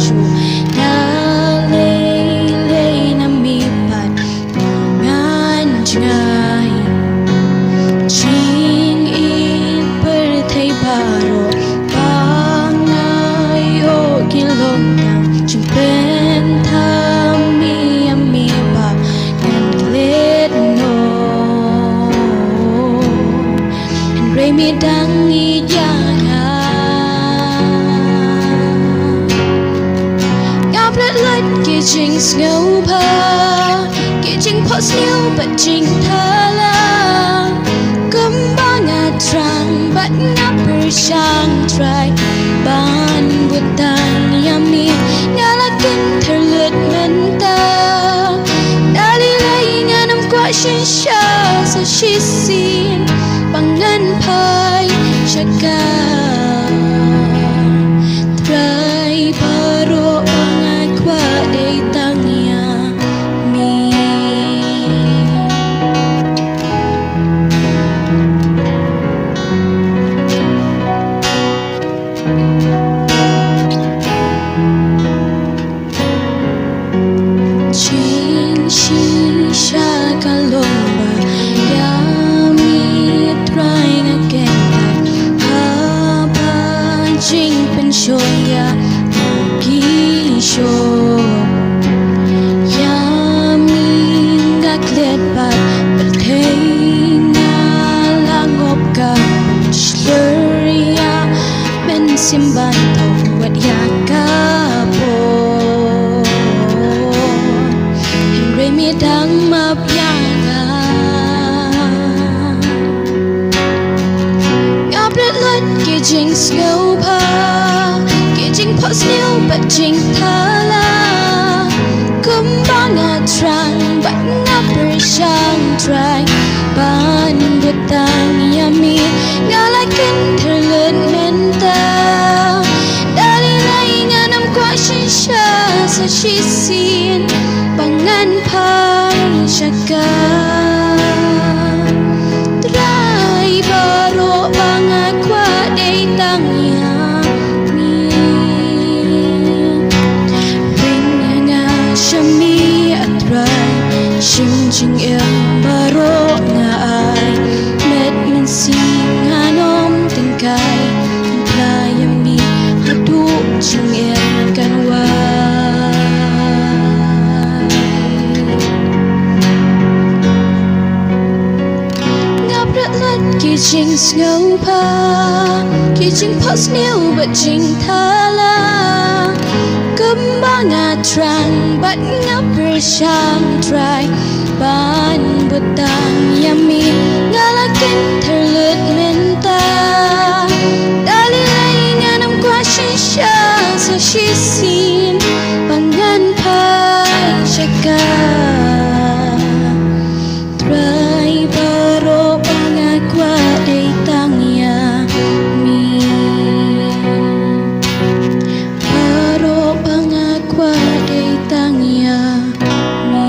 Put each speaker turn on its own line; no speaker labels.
chu na le na mi pat ngan ngai ching in per thai baro pa ngai o kilong kang chung pen tham mi ba ngan let no and ray mi dang i ya Kể trình snow pa kể trình pot snow but trình tha la cấm ba ngà trăng bắt ngáp bờ sang trai ban buồn tang yummy ngà la kinh thở lượt men ta đã đi lấy ngà năm qua xin xa so she xin bằng ngân phai chaka trai paro Day tangya mi Ching shi sha kalomba ya mi trying again ha pa jing pen shoya ki show simban tong wat yakapo Henry mi dang mapyanga ngaplet lut ki jing snow pa ki jing pot snow but jing thala kumbanga trang but ngaper sang try ban butang yummy ngalakin terlut menta Shisha sa shisin pangan pai shaka Try baro pangakwa day tangya mi Ring nga shami atray Shing ching em baro nga ay Met min sing anom tingkay Tayami hadu ching em kanwa Kijing snow pa Kijing pot snow but jing thala Kembanga trang but ngaper sang try Ban butang yummy ngalakin terlut menta Dali lai nganam kwa shisha so she seen pangan pai chaka Try baro pangakwa day tangya mi Baro pangakwa day tangya mi